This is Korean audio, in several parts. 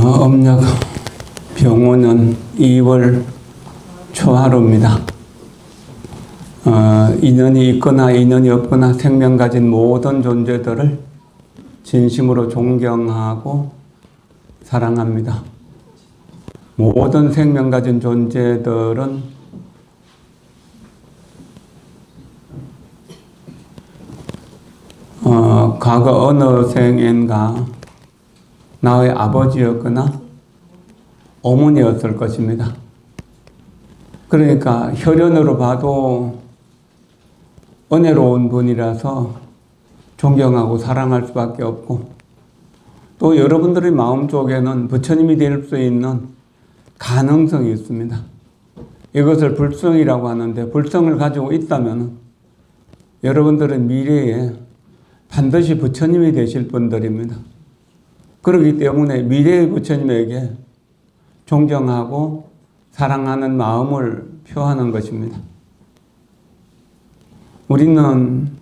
음력 병원은 2월 초하루입니다. 인연이 있거나 인연이 없거나 생명 가진 모든 존재들을 진심으로 존경하고 사랑합니다. 모든 생명 가진 존재들은 과거 어느 생엔가 나의 아버지였거나 어머니였을 것입니다. 그러니까 혈연으로 봐도 은혜로운 분이라서 존경하고 사랑할 수밖에 없고, 또 여러분들의 마음속에는 부처님이 될 수 있는 가능성이 있습니다. 이것을 불성이라고 하는데, 불성을 가지고 있다면 여러분들은 미래에 반드시 부처님이 되실 분들입니다. 그렇기 때문에 미래의 부처님에게 존경하고 사랑하는 마음을 표하는 것입니다. 우리는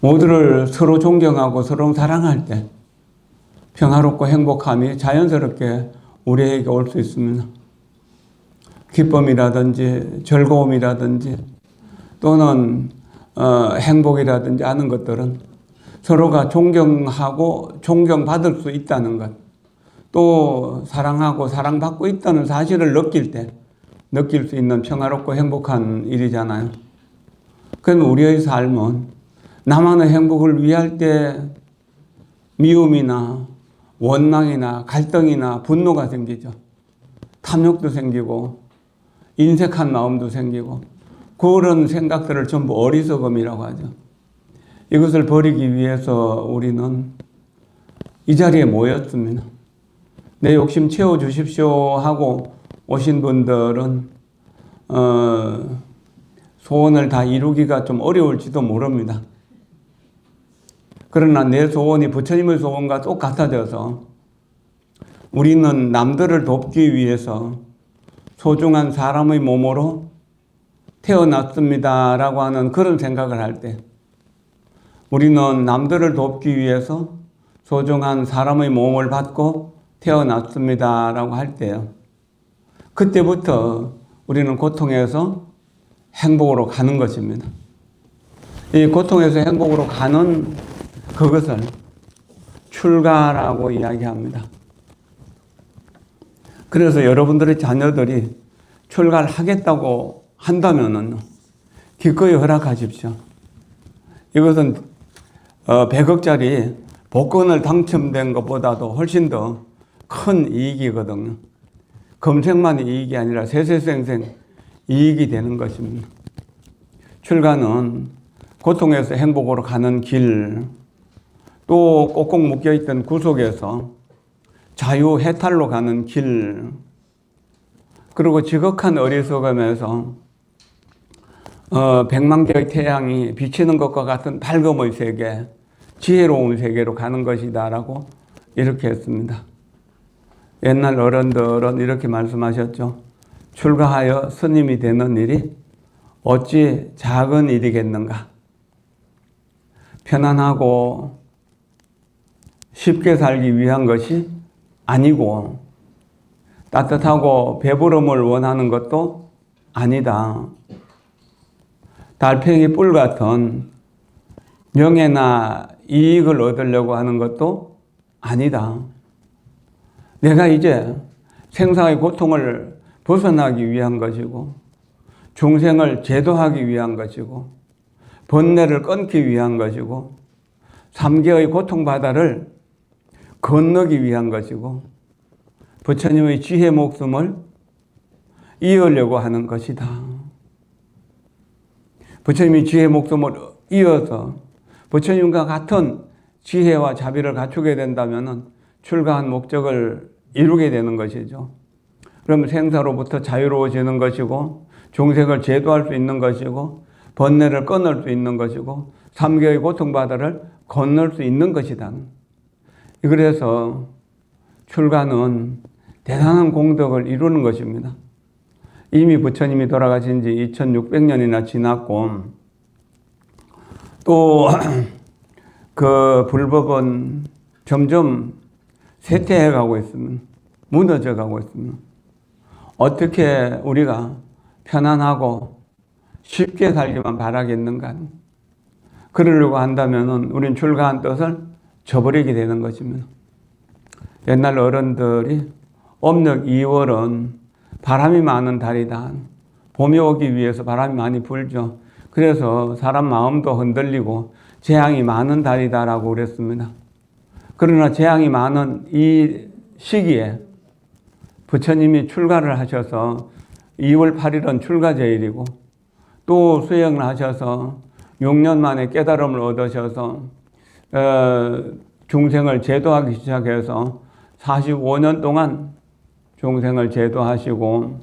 모두를 서로 존경하고 서로 사랑할 때 평화롭고 행복함이 자연스럽게 우리에게 올 수 있습니다. 기쁨이라든지 즐거움이라든지 또는 행복이라든지 하는 것들은 서로가 존경하고 존경받을 수 있다는 것, 또 사랑하고 사랑받고 있다는 사실을 느낄 때 느낄 수 있는 평화롭고 행복한 일이잖아요. 그럼 우리의 삶은 나만의 행복을 위할 때 미움이나 원망이나 갈등이나 분노가 생기죠. 탐욕도 생기고 인색한 마음도 생기고, 그런 생각들을 전부 어리석음이라고 하죠. 이것을 버리기 위해서 우리는 이 자리에 모였습니다. 내 욕심 채워주십시오 하고 오신 분들은 소원을 다 이루기가 좀 어려울지도 모릅니다. 그러나 내 소원이 부처님의 소원과 똑같아져서 우리는 남들을 돕기 위해서 소중한 사람의 몸으로 태어났습니다라고 하는 그런 생각을 할 때, 우리는 남들을 돕기 위해서 소중한 사람의 몸을 받고 태어났습니다라고 할 때요, 그때부터 우리는 고통에서 행복으로 가는 것입니다. 이 고통에서 행복으로 가는 그것을 출가라고 이야기합니다. 그래서 여러분들의 자녀들이 출가를 하겠다고 한다면 기꺼이 허락하십시오. 이것은 100억짜리 복권을 당첨된 것보다도 훨씬 더 큰 이익이거든요. 금생만 이익이 아니라 세세생생 이익이 되는 것입니다. 출가는 고통에서 행복으로 가는 길, 또 꼭꼭 묶여있던 구속에서 자유 해탈로 가는 길, 그리고 지극한 어리석음에서 백만 개의 태양이 비치는 것과 같은 밝음의 세계, 지혜로운 세계로 가는 것이다 라고 이렇게 했습니다. 옛날 어른들은 이렇게 말씀하셨죠. 출가하여 스님이 되는 일이 어찌 작은 일이겠는가. 편안하고 쉽게 살기 위한 것이 아니고 따뜻하고 배부름을 원하는 것도 아니다. 달팽이 뿔 같은 명예나 이익을 얻으려고 하는 것도 아니다. 내가 이제 생사의 고통을 벗어나기 위한 것이고, 중생을 제도하기 위한 것이고, 번뇌를 끊기 위한 것이고, 삼계의 고통바다를 건너기 위한 것이고, 부처님의 지혜 목숨을 이으려고 하는 것이다. 부처님이 지혜 목숨을 이어서 부처님과 같은 지혜와 자비를 갖추게 된다면 출가한 목적을 이루게 되는 것이죠. 그럼 생사로부터 자유로워지는 것이고, 중생을 제도할 수 있는 것이고, 번뇌를 끊을 수 있는 것이고, 삼계의 고통바다를 건널 수 있는 것이다. 그래서 출가는 대단한 공덕을 이루는 것입니다. 이미 부처님이 돌아가신 지 2600년이나 지났고, 또 그 불법은 점점 쇠퇴해 가고 있습니다. 무너져 가고 있습니다. 어떻게 우리가 편안하고 쉽게 살기만 바라겠는가? 그러려고 한다면 우린 출가한 뜻을 저버리게 되는 것입니다. 옛날 어른들이 음력 2월은 바람이 많은 달이다. 봄이 오기 위해서 바람이 많이 불죠. 그래서 사람 마음도 흔들리고 재앙이 많은 달이다라고 그랬습니다. 그러나 재앙이 많은 이 시기에 부처님이 출가를 하셔서 2월 8일은 출가제일이고 또 수행을 하셔서 6년 만에 깨달음을 얻으셔서 중생을 제도하기 시작해서 45년 동안 중생을 제도하시고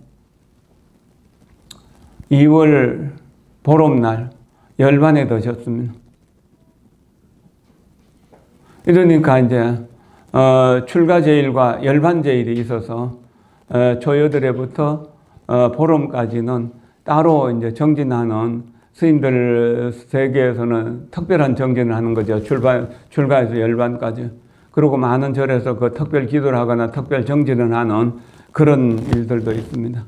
2월 보름날 열반에 드셨습니다. 이러니까 이제 출가제일과 열반제일이 있어서 초여들에부터 보름까지는 따로 이제 정진하는 스님들 세계에서는 특별한 정진을 하는 거죠. 출가에서 열반까지. 그리고 많은 절에서 그 특별 기도를 하거나 특별 정진을 하는 그런 일들도 있습니다.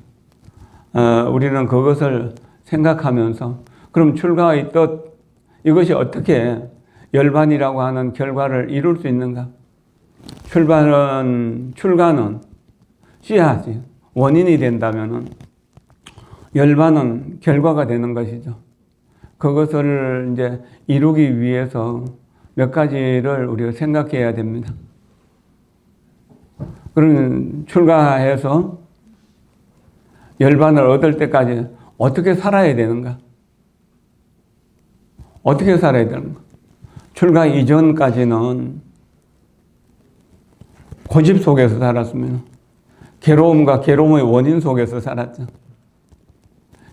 우리는 그것을 생각하면서 그럼 출가의 뜻, 이것이 어떻게 열반이라고 하는 결과를 이룰 수 있는가? 출가는 씨앗이 원인이 된다면은 열반은 결과가 되는 것이죠. 그것을 이제 이루기 위해서 몇 가지를 우리가 생각해야 됩니다. 그러면 출가해서 열반을 얻을 때까지 어떻게 살아야 되는가? 어떻게 살아야 되는가? 출가 이전까지는 고집 속에서 살았습니다. 괴로움과 괴로움의 원인 속에서 살았죠.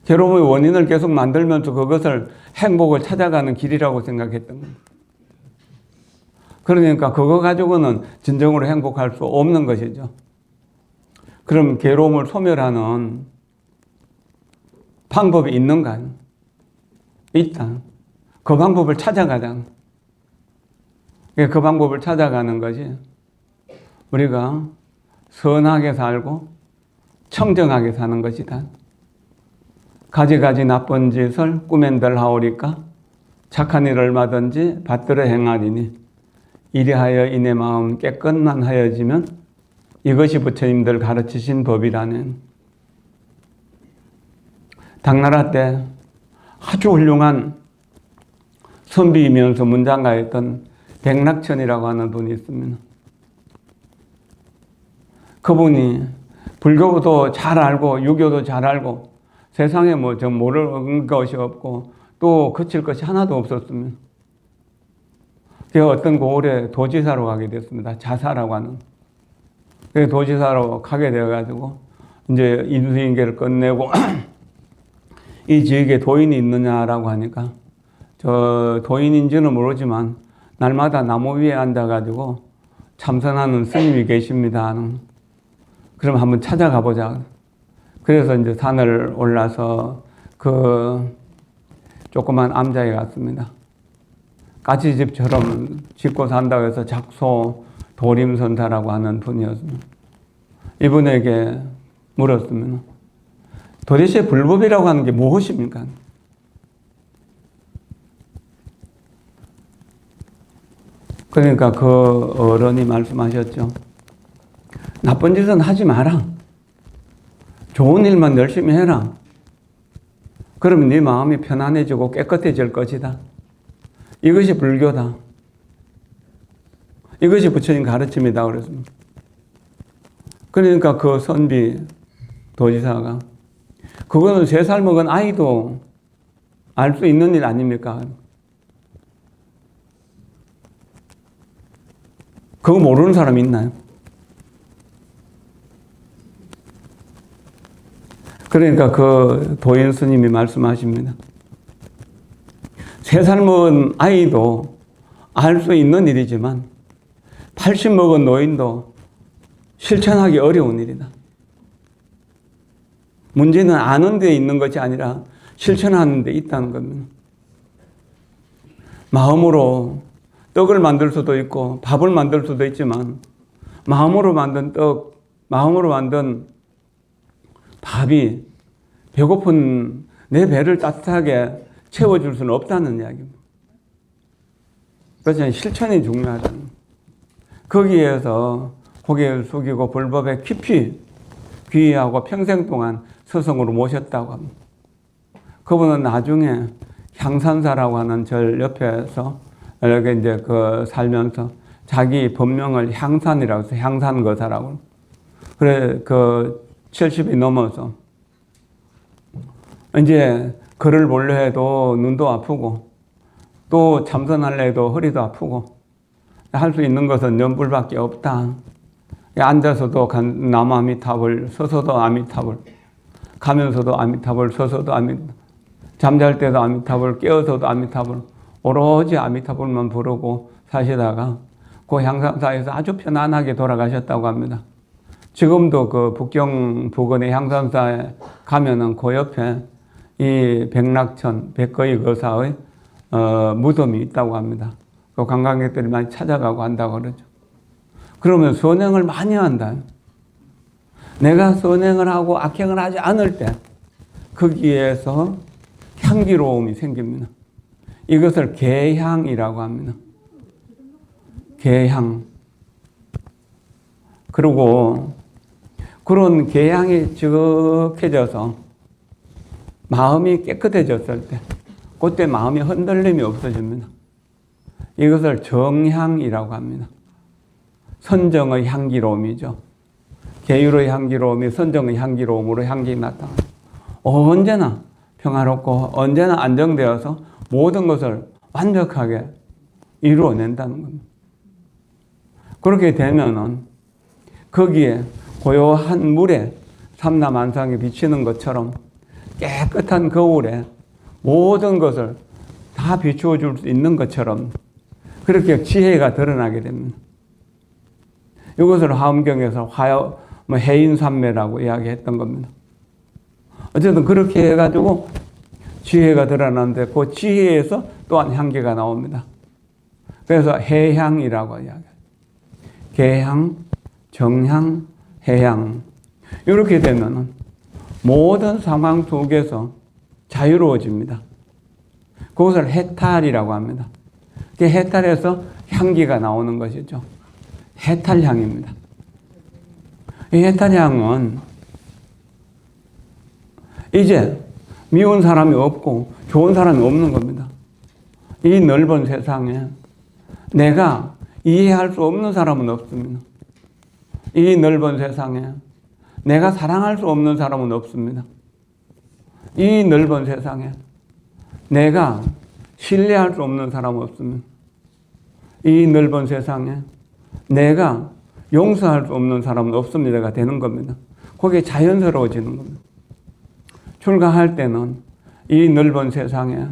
괴로움의 원인을 계속 만들면서 그것을 행복을 찾아가는 길이라고 생각했던 겁니다. 그러니까 그거 가지고는 진정으로 행복할 수 없는 것이죠. 그럼 괴로움을 소멸하는 방법이 있는가? 있다. 그 방법을 찾아가자. 그 방법을 찾아가는 것이 우리가 선하게 살고 청정하게 사는 것이다. 가지가지 나쁜 짓을 꾸맨들 하오리까 착한 일을 얼마든지 받들어 행하리니 이리하여 이내 마음 깨끗만 하여지면 이것이 부처님들 가르치신 법이라는. 당나라 때 아주 훌륭한 선비이면서 문장가였던 백낙천이라고 하는 분이 있습니다. 그분이 불교도 잘 알고 유교도 잘 알고 세상에 뭐 좀 모르는 것이 없고 또 거칠 것이 하나도 없었습니다. 그래서 어떤 고을에 도지사로 가게 됐습니다. 자사라고 하는. 그래서 도지사로 가게 되어가지고 이제 인수인계를 끝내고 이 지역에 도인이 있느냐라고 하니까 저 도인인지는 모르지만 날마다 나무 위에 앉아가지고 참선하는 스님이 계십니다. 그럼 한번 찾아가 보자. 그래서 이제 산을 올라서 그 조그만 암자에 갔습니다. 까치집처럼 짓고 산다고 해서 작소 도림선사라고 하는 분이었습니다. 이분에게 물었습니다. 도대체 불법이라고 하는 게 무엇입니까? 그러니까 그 어른이 말씀하셨죠. 나쁜 짓은 하지 마라. 좋은 일만 열심히 해라. 그러면 네 마음이 편안해지고 깨끗해질 것이다. 이것이 불교다. 이것이 부처님 가르침이다 그랬습니다. 그러니까 그 선비 도지사가 그거는 3살 먹은 아이도 알 수 있는 일 아닙니까? 그거 모르는 사람이 있나요? 그러니까 그 도인 스님이 말씀하십니다. 3살 먹은 아이도 알 수 있는 일이지만 80 먹은 노인도 실천하기 어려운 일이다. 문제는 아는 데 있는 것이 아니라 실천하는 데 있다는 겁니다. 마음으로 떡을 만들 수도 있고 밥을 만들 수도 있지만 마음으로 만든 떡 마음으로 만든 밥이 배고픈 내 배를 따뜻하게 채워줄 수는 없다는 이야기입니다. 그래서 실천이 중요하다는 거예요. 거기에서 고개를 숙이고 불법에 깊이 귀의하고 평생 동안 스승으로 모셨다고 합니다. 그분은 나중에 향산사라고 하는 절 옆에서 이렇게 이제 살면서 자기 법명을 향산이라고 해서 향산거사라고. 그래, 70이 넘어서 이제 글을 보려 해도 눈도 아프고 또 참선하려 해도 허리도 아프고 할 수 있는 것은 연불밖에 없다. 앉아서도 남아미탑을, 서서도 아미탑을, 가면서도 아미탑을, 서서도 아미탑을, 잠잘 때도 아미탑을, 깨어서도 아미탑을, 오로지 아미탑을만 부르고 사시다가 그 향산사에서 아주 편안하게 돌아가셨다고 합니다. 지금도 그 북경 부근의 향산사에 가면은 그 옆에 이 백낙천, 백거의 거사의 무덤이 있다고 합니다. 그 관광객들이 많이 찾아가고 한다고 그러죠. 그러면 선행을 많이 한다. 내가 선행을 하고 악행을 하지 않을 때 거기에서 향기로움이 생깁니다. 이것을 개향이라고 합니다. 개향. 그리고 그런 개향이 지극해져서 마음이 깨끗해졌을 때 그때 마음이 흔들림이 없어집니다. 이것을 정향이라고 합니다. 선정의 향기로움이죠. 계율의 향기로움이 선정의 향기로움으로 향기 나타납니다. 언제나 평화롭고 언제나 안정되어서 모든 것을 완벽하게 이루어낸다는 겁니다. 그렇게 되면은 거기에 고요한 물에 삼라만상이 비치는 것처럼 깨끗한 거울에 모든 것을 다 비추어 줄 수 있는 것처럼 그렇게 지혜가 드러나게 됩니다. 이것을 화엄경에서 해인산매라고 이야기했던 겁니다. 어쨌든 그렇게 해가지고 지혜가 드러나는데 그 지혜에서 또한 향기가 나옵니다. 그래서 해향이라고 이야기해요. 개향, 정향, 해향. 이렇게 되면 모든 상황 속에서 자유로워집니다. 그것을 해탈이라고 합니다. 그 해탈에서 향기가 나오는 것이죠. 해탈향입니다. 이 해탈향은 이제 미운 사람이 없고 좋은 사람이 없는 겁니다. 이 넓은 세상에 내가 이해할 수 없는 사람은 없습니다. 이 넓은 세상에 내가 사랑할 수 없는 사람은 없습니다. 이 넓은 세상에 내가 신뢰할 수 없는 사람은 없습니다. 이 넓은 세상에 내가 용서할 수 없는 사람은 없습니다가 되는 겁니다. 그게 자연스러워지는 겁니다. 출가할 때는 이 넓은 세상에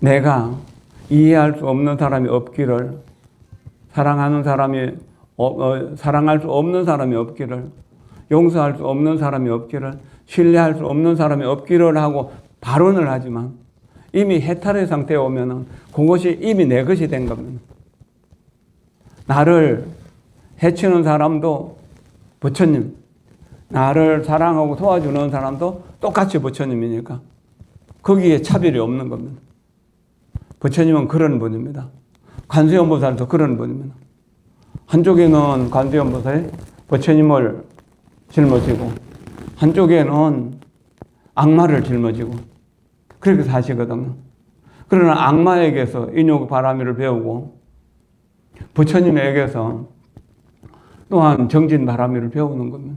내가 이해할 수 없는 사람이 없기를, 사랑하는 사람이 사랑할 수 없는 사람이 없기를, 용서할 수 없는 사람이 없기를, 신뢰할 수 없는 사람이 없기를 하고 발언을 하지만 이미 해탈의 상태에 오면은 그것이 이미 내 것이 된 겁니다. 나를 해치는 사람도 부처님, 나를 사랑하고 도와주는 사람도 똑같이 부처님이니까 거기에 차별이 없는 겁니다. 부처님은 그런 분입니다. 관세음보살도 그런 분입니다. 한쪽에는 관세음보살이 부처님을 짊어지고 한쪽에는 악마를 짊어지고 그렇게 사시거든요. 그러나 악마에게서 인욕바라미를 배우고 부처님에게서 또한 정진바라미를 배우는 겁니다.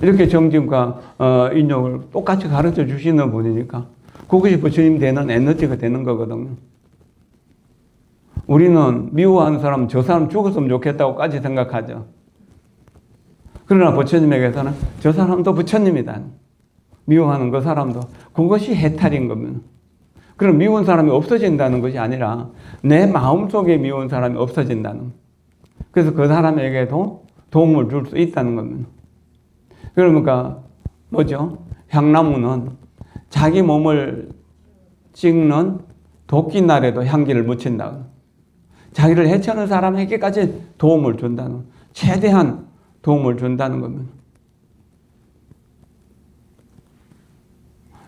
이렇게 정진과 인욕을 똑같이 가르쳐 주시는 분이니까 그것이 부처님 되는 에너지가 되는 거거든요. 우리는 미워하는 사람, 저 사람 죽었으면 좋겠다고까지 생각하죠. 그러나 부처님에게서는 저 사람도 부처님이다. 미워하는 그 사람도. 그것이 해탈인 겁니다. 그럼 미운 사람이 없어진다는 것이 아니라 내 마음속에 미운 사람이 없어진다는. 그래서 그 사람에게도 도움을 줄 수 있다는 겁니다. 그러니까 뭐죠? 향나무는 자기 몸을 찍는 도끼날에도 향기를 묻힌다. 자기를 해치는 사람에게까지 도움을 준다는. 최대한 도움을 준다는 겁니다.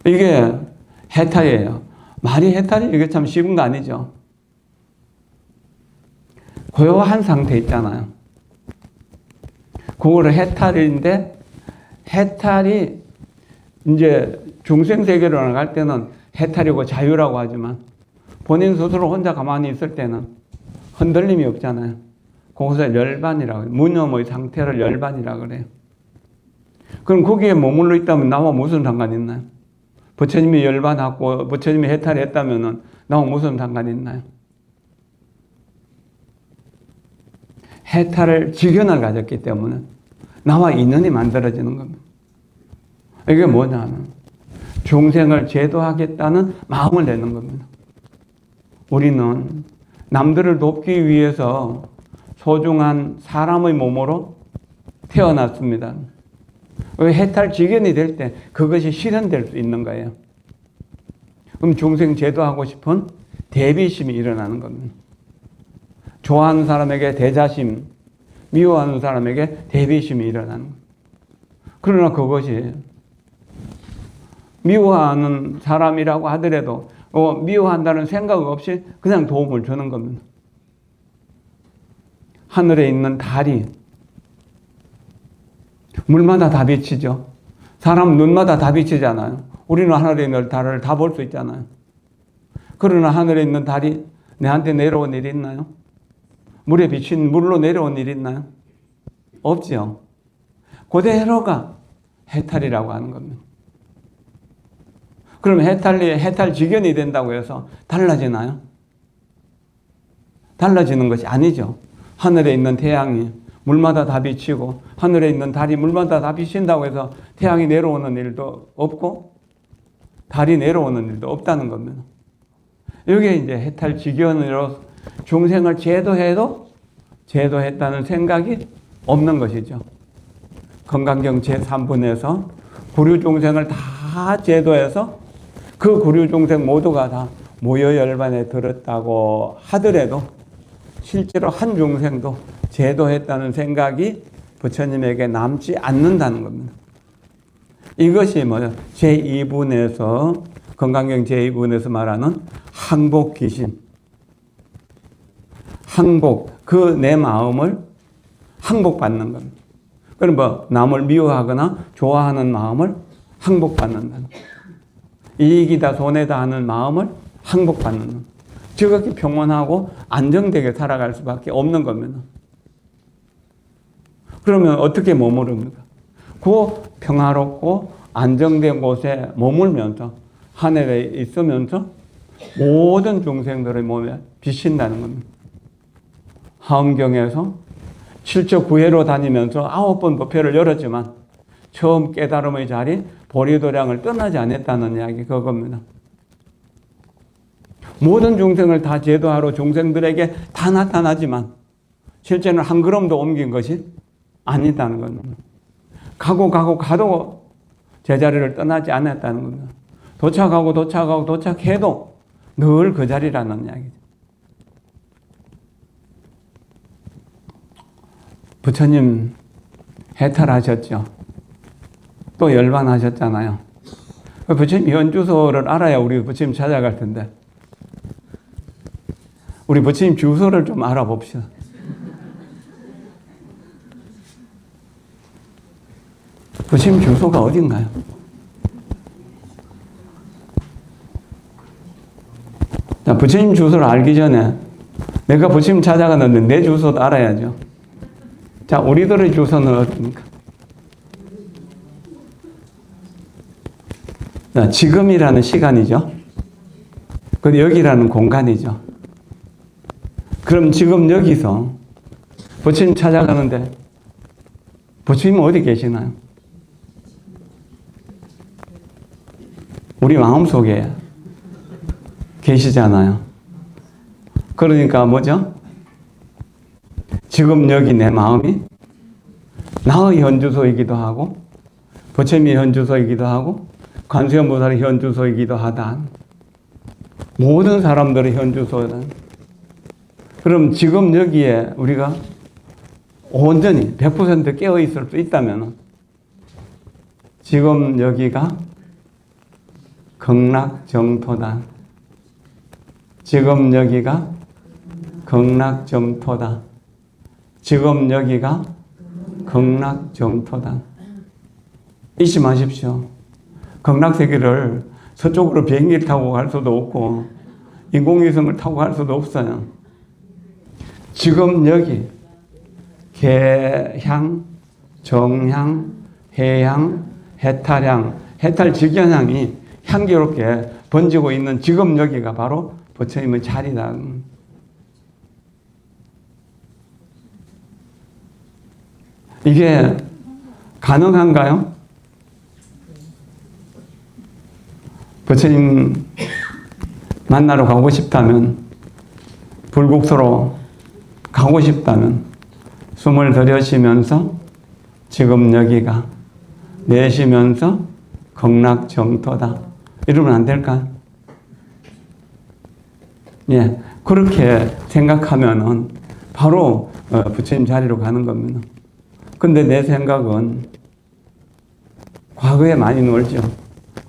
이게 해탈이에요. 말이 해탈이 이게 참 쉬운 거 아니죠. 고요한 상태 있잖아요. 그거를 해탈인데, 해탈이 이제 중생 세계로 나갈 때는 해탈이고 자유라고 하지만 본인 스스로 혼자 가만히 있을 때는 흔들림이 없잖아요. 거기서 열반이라고 해요. 무념의 상태를 열반이라고 그래요. 그럼 거기에 머물러 있다면 나와 무슨 상관이 있나요? 부처님이 열반하고 부처님이 해탈했다면 나와 무슨 상관이 있나요? 해탈을 직연을 가졌기 때문에 나와 인연이 만들어지는 겁니다. 이게 뭐냐면 중생을 제도하겠다는 마음을 내는 겁니다. 우리는 남들을 돕기 위해서 소중한 사람의 몸으로 태어났습니다. 해탈 직연이 될 때 그것이 실현될 수 있는 거예요. 그럼 중생 제도하고 싶은 대비심이 일어나는 겁니다. 좋아하는 사람에게 대자심, 미워하는 사람에게 대비심이 일어나는 거예요. 그러나 그것이 미워하는 사람이라고 하더라도 미워한다는 생각 없이 그냥 도움을 주는 겁니다. 하늘에 있는 달이 물마다 다 비치죠. 사람 눈마다 다 비치잖아요. 우리는 하늘에 있는 달을 다 볼 수 있잖아요. 그러나 하늘에 있는 달이 내한테 내려온 일이 있나요? 물에 비친 물로 내려온 일이 있나요? 없지요. 그대로가 해탈이라고 하는 겁니다. 그럼 해탈 직연이 된다고 해서 달라지나요? 달라지는 것이 아니죠. 하늘에 있는 태양이 물마다 다 비치고 하늘에 있는 달이 물마다 다 비친다고 해서 태양이 내려오는 일도 없고 달이 내려오는 일도 없다는 겁니다. 이게 이제 해탈 직연으로 중생을 제도해도 제도했다는 생각이 없는 것이죠. 건강경 제3분에서 구류 중생을 다 제도해서 그 구류 중생 모두가 다 모여 열반에 들었다고 하더라도 실제로 한 중생도 제도했다는 생각이 부처님에게 남지 않는다는 겁니다. 이것이 뭐냐? 제2분에서 건강경 제2분에서 말하는 항복귀심. 항복, 그 내 마음을 항복받는 겁니다. 그럼 뭐 남을 미워하거나 좋아하는 마음을 항복받는다. 이익이다 손해다 하는 마음을 항복받는 겁니다. 즐겁게 평온하고 안정되게 살아갈 수밖에 없는 겁니다. 그러면 어떻게 머무릅니까? 그 평화롭고 안정된 곳에 머물면서 하늘에 있으면서 모든 중생들의 몸에 비친다는 겁니다. 하엄경에서 7척 9회로 다니면서 9번 법회를 열었지만 처음 깨달음의 자리 보리도량을 떠나지 않았다는 이야기 그겁니다. 모든 중생을 다 제도하러 중생들에게 다 나타나지만 실제는 한 걸음도 옮긴 것이 아니다는 겁니다. 가도 제자리를 떠나지 않았다는 겁니다. 도착해도 늘 그 자리라는 이야기죠. 부처님 해탈하셨죠. 또 열반하셨잖아요. 부처님 현주소를 알아야 우리 부처님 찾아갈 텐데 우리 부처님 주소를 좀 알아봅시다. 부처님 주소가 어딘가요? 자, 부처님 주소를 알기 전에 내가 부처님 찾아가는데 내 주소도 알아야죠. 자, 우리들의 주소는 어떻습니까? 자, 지금이라는 시간이죠. 그리고 여기라는 공간이죠. 그럼 지금 여기서 부처님 찾아가는데 부처님은 어디 계시나요? 우리 마음속에 계시잖아요. 그러니까 뭐죠? 지금 여기 내 마음이 나의 현주소이기도 하고 부처님의 현주소이기도 하고 관세음보살의 현주소이기도 하다. 모든 사람들의 현주소는 그럼 지금 여기에 우리가 온전히 100% 깨어 있을 수 있다면 지금 여기가 극락정토다. 지금 여기가 극락정토다. 지금 여기가 극락정토다. 잊지 마십시오. 극락세계를 서쪽으로 비행기를 타고 갈 수도 없고 인공위성을 타고 갈 수도 없어요. 지금 여기 개향, 정향, 해향, 해탈향, 해탈 직연향이 향기롭게 번지고 있는 지금 여기가 바로 부처님의 자리다. 이게 가능한가요? 부처님 만나러 가고 싶다면, 불국토로 가고 싶다면 숨을 들여쉬면서 지금 여기가, 내쉬면서 극락정토다. 이러면 안 될까요? 예, 그렇게 생각하면은 바로 부처님 자리로 가는 겁니다. 근데 내 생각은 과거에 많이 놀죠.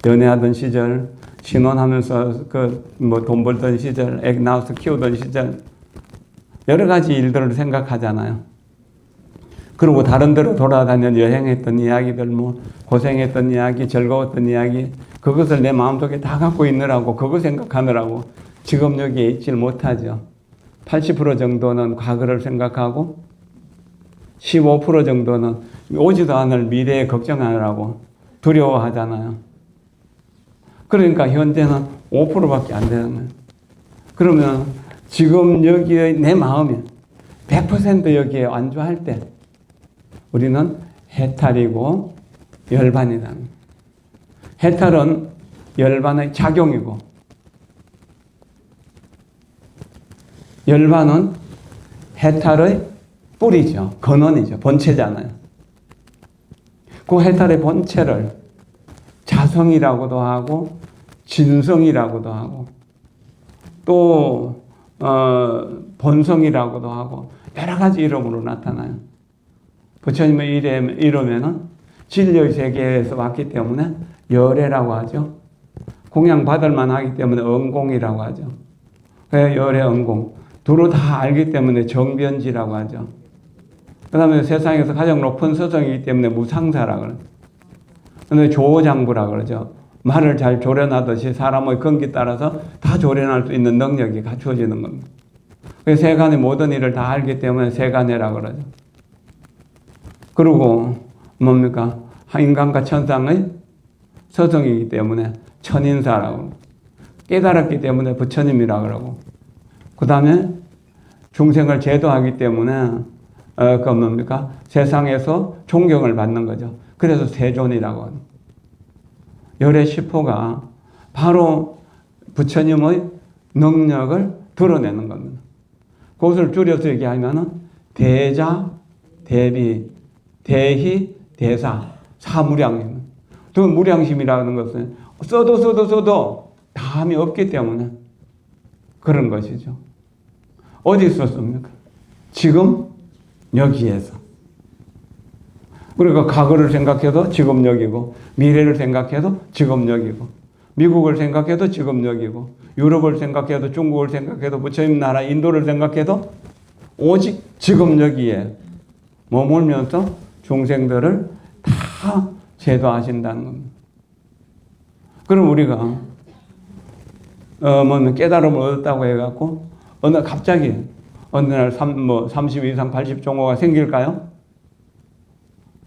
연애하던 시절, 신혼하면서 돈 벌던 시절, 애 낳아서 키우던 시절, 여러 가지 일들을 생각하잖아요. 그리고 다른 데로 돌아다녀 여행했던 이야기들, 고생했던 이야기, 즐거웠던 이야기, 그것을 내 마음속에 다 갖고 있느라고, 그거 생각하느라고 지금 여기에 있질 못하죠. 80% 정도는 과거를 생각하고 15% 정도는 오지도 않을 미래에 걱정하느라고 두려워하잖아요. 그러니까 현재는 5%밖에 안 되는 거예요. 그러면 지금 여기에 내 마음이 100% 여기에 안주할 때 우리는 해탈이고 열반이다. 해탈은 열반의 작용이고 열반은 해탈의 뿌리죠. 근원이죠. 본체잖아요. 그 해탈의 본체를 자성이라고도 하고 진성이라고도 하고 또 본성이라고도 하고 여러 가지 이름으로 나타나요. 부처님의 이름에는 진리의 세계에서 왔기 때문에 열애라고 하죠. 공양 받을 만하기 때문에 은공이라고 하죠. 왜 열애 은공? 두루 다 알기 때문에 정변지라고 하죠. 그 다음에 세상에서 가장 높은 서성이기 때문에 무상사라고 그러죠. 근데 조장부라고 그러죠. 말을 잘 조련하듯이 사람의根기 따라서 다 조련할 수 있는 능력이 갖추어지는 겁니다. 그래서 세간의 모든 일을 다 알기 때문에 세간해라고 그러죠. 그리고 뭡니까? 인간과 천상의 서성이기 때문에 천인사라고, 깨달았기 때문에 부처님이라고 그러고, 그 다음에 중생을 제도하기 때문에 뭡니까? 세상에서 존경을 받는 거죠. 그래서 세존이라고 합니다. 열의 시포가 바로 부처님의 능력을 드러내는 겁니다. 그것을 줄여서 얘기하면은 대자, 대비, 대희, 대사, 사무량입니다. 그 무량심이라는 것은 써도 다함이 없기 때문에 그런 것이죠. 어디 있었습니까? 지금 여기에서. 그러니까 과거를 생각해도 지금 여기고, 미래를 생각해도 지금 여기고, 미국을 생각해도 지금 여기고, 유럽을 생각해도, 중국을 생각해도, 부처님 나라 인도를 생각해도 오직 지금 여기에 머물면서 중생들을 다 제도하신다는 겁니다. 그럼 우리가 깨달음을 얻었다고 해갖고 갑자기 어느 날 30 이상 80종호가 생길까요?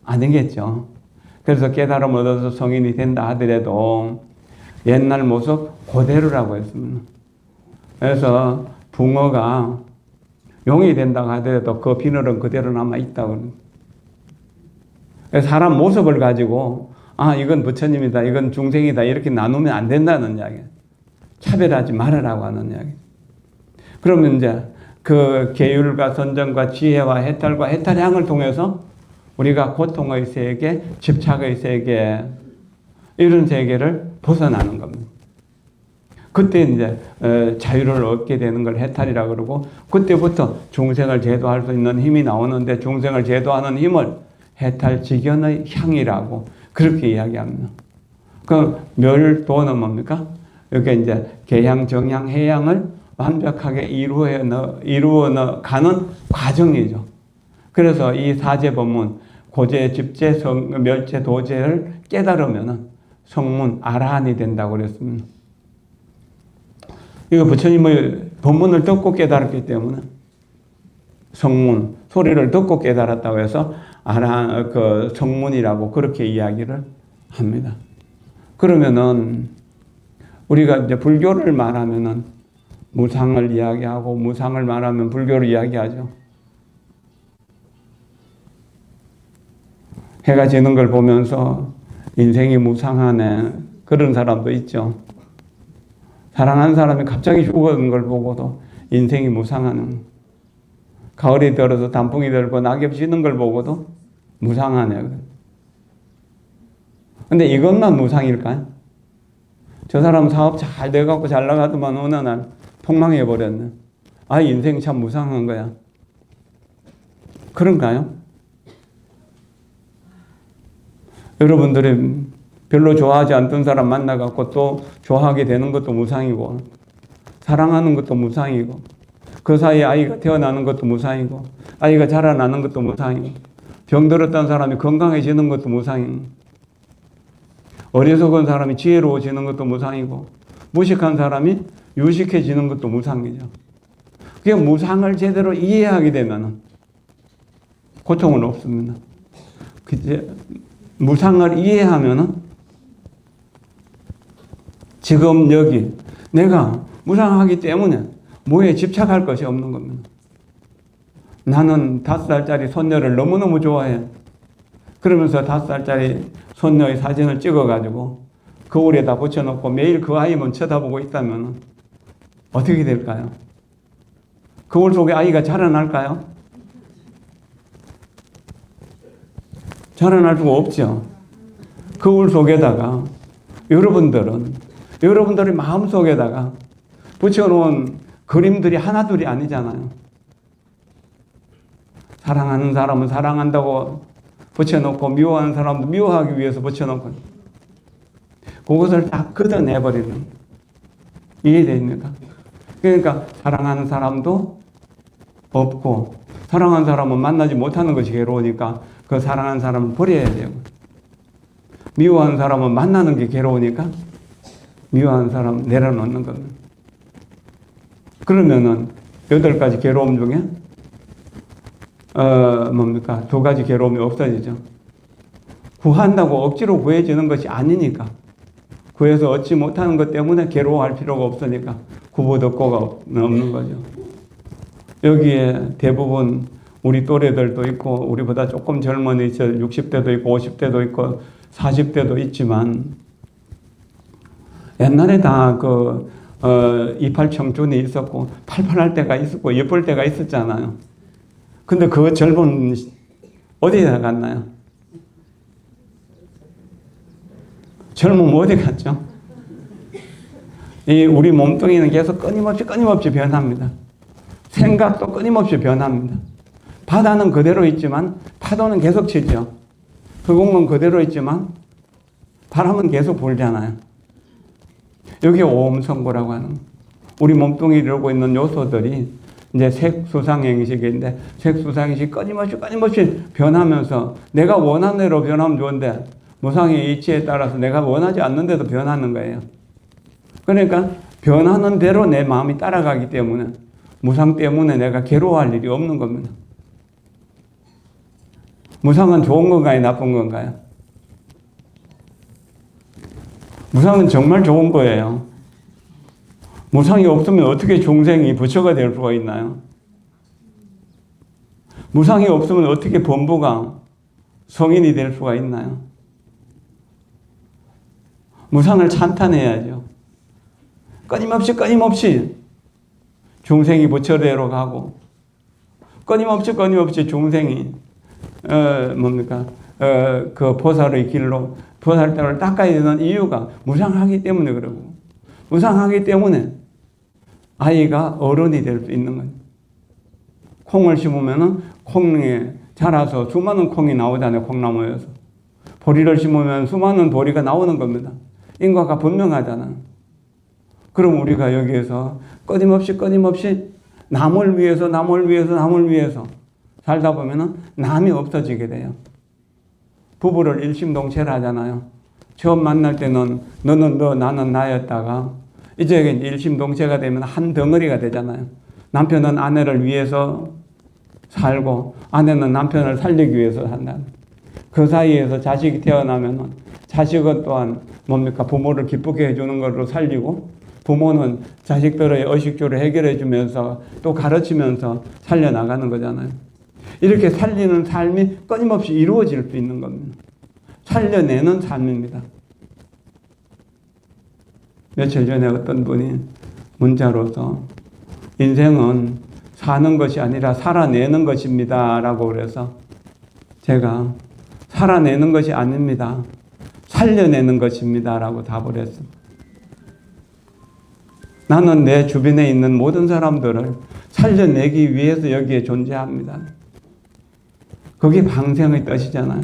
아니겠죠. 그래서 깨달음을 얻어서 성인이 된다 하더라도 옛날 모습 그대로라고 했습니다. 그래서 붕어가 용이 된다고 하더라도 그 비늘은 그대로 남아있다고. 사람 모습을 가지고 이건 부처님이다, 이건 중생이다 이렇게 나누면 안 된다는 이야기예요. 차별하지 말으라고 하는 이야기. 그러면 이제 그 계율과 선정과 지혜와 해탈과 해탈향을 통해서 우리가 고통의 세계, 집착의 세계, 이런 세계를 벗어나는 겁니다. 그때 이제 자유를 얻게 되는 걸 해탈이라 그러고, 그때부터 중생을 제도할 수 있는 힘이 나오는데, 중생을 제도하는 힘을 해탈직연의 향이라고 그렇게 이야기합니다. 그 멸도는 뭡니까? 이렇게 이제 개향, 정향, 해향을 완벽하게 이루어 가는 과정이죠. 그래서 이 사제법문, 고제, 집제, 멸제, 도제를 깨달으면 성문, 아라한이 된다고 그랬습니다. 이거 부처님의 법문을 듣고 깨달았기 때문에 성문, 소리를 듣고 깨달았다고 해서 아라한, 그 성문이라고 그렇게 이야기를 합니다. 그러면은 우리가 이제 불교를 말하면은 무상을 이야기하고, 무상을 말하면 불교를 이야기하죠. 해가 지는 걸 보면서 인생이 무상하네, 그런 사람도 있죠. 사랑하는 사람이 갑자기 죽어가는 걸 보고도 인생이 무상하네. 가을이 들어서 단풍이 들고 낙엽 지는 걸 보고도 무상하네. 근데 이것만 무상일까요? 저 사람 사업 잘 돼갖고 잘 나가더만 어느 날 폭망해버렸네. 아, 인생 참 무상한 거야. 그런가요? 여러분들이 별로 좋아하지 않던 사람 만나갖고 또 좋아하게 되는 것도 무상이고, 사랑하는 것도 무상이고, 그 사이에 아이가 태어나는 것도 무상이고, 아이가 자라나는 것도 무상이고, 병들었던 사람이 건강해지는 것도 무상이고, 어리석은 사람이 지혜로워지는 것도 무상이고, 무식한 사람이 유식해지는 것도 무상이죠. 그게 무상을 제대로 이해하게 되면 고통은 없습니다. 무상을 이해하면 지금 여기 내가 무상하기 때문에 뭐에 집착할 것이 없는 겁니다. 나는 5살짜리 손녀를 너무너무 좋아해. 그러면서 5살짜리 손녀의 사진을 찍어가지고 거울에다 붙여놓고 매일 그 아이만 쳐다보고 있다면 어떻게 될까요? 거울 속에 아이가 자라날까요? 자라날 수가 없죠. 거울 속에다가 여러분들의 마음속에다가 붙여놓은 그림들이 하나둘이 아니잖아요. 사랑하는 사람은 사랑한다고 붙여놓고, 미워하는 사람도 미워하기 위해서 붙여놓고, 그것을 다 걷어내버리는, 이해됩니까? 그러니까 사랑하는 사람도 없고, 사랑하는 사람은 만나지 못하는 것이 괴로우니까 그 사랑하는 사람을 버려야 되고, 미워하는 사람은 만나는 게 괴로우니까 미워하는 사람 내려놓는 겁니다. 그러면은 8가지 괴로움 중에 뭡니까? 2가지 괴로움이 없어지죠. 구한다고 억지로 구해지는 것이 아니니까, 구해서 얻지 못하는 것 때문에 괴로워할 필요가 없으니까 구보덕고가 없는 거죠. 여기에 대부분 우리 또래들도 있고, 우리보다 조금 젊은 60대도 있고 50대도 있고 40대도 있지만, 옛날에 다 이팔 청춘이 있었고 팔팔할 때가 있었고 예쁠 때가 있었잖아요. 근데 그 젊은 어디에 갔나요? 젊으면 어디 갔죠? 우리 몸뚱이는 계속 끊임없이 변합니다. 생각도 끊임없이 변합니다. 바다는 그대로 있지만 파도는 계속 치죠. 흑웅은 그대로 있지만 바람은 계속 불잖아요. 여기 오음성고라고 하는, 우리 몸뚱이를 이루고 있는 요소들이 이제 색수상행식인데, 색수상행식이 끊임없이 변하면서 내가 원하는 대로 변하면 좋은데 무상의 이치에 따라서 내가 원하지 않는데도 변하는 거예요. 그러니까 변하는 대로 내 마음이 따라가기 때문에 무상 때문에 내가 괴로워할 일이 없는 겁니다. 무상은 좋은 건가요? 나쁜 건가요? 무상은 정말 좋은 거예요. 무상이 없으면 어떻게 중생이 부처가 될 수가 있나요? 무상이 없으면 어떻게 범부가 성인이 될 수가 있나요? 무상을 찬탄해야죠. 끊임없이 중생이 부처대로 가고, 끊임없이 중생이 그 보살의 길로, 보살대로 닦아야 되는 이유가 무상하기 때문에 그러고, 무상하기 때문에 아이가 어른이 될 수 있는 거예요. 콩을 심으면 콩이 자라서 수많은 콩이 나오잖아요. 콩나무에서. 보리를 심으면 수많은 보리가 나오는 겁니다. 인과가 분명하잖아요. 그럼 우리가 여기에서 끊임없이 남을 위해서 살다 보면 남이 없어지게 돼요. 부부를 일심동체를 하잖아요. 처음 만날 때는 너는 너, 나는 나였다가 이제 일심동체가 되면 한 덩어리가 되잖아요. 남편은 아내를 위해서 살고 아내는 남편을 살리기 위해서 산다. 그 사이에서 자식이 태어나면 자식은 또한 뭡니까? 부모를 기쁘게 해주는 걸로 살리고 부모는 자식들의 의식주를 해결해 주면서 또 가르치면서 살려나가는 거잖아요. 이렇게 살리는 삶이 끊임없이 이루어질 수 있는 겁니다. 살려내는 삶입니다. 며칠 전에 어떤 분이 문자로서 인생은 사는 것이 아니라 살아내는 것입니다 라고 그래서 제가 살아내는 것이 아닙니다. 살려내는 것입니다 라고 답을 했습니다. 나는 내 주변에 있는 모든 사람들을 살려내기 위해서 여기에 존재합니다. 그게 방생의 뜻이잖아요.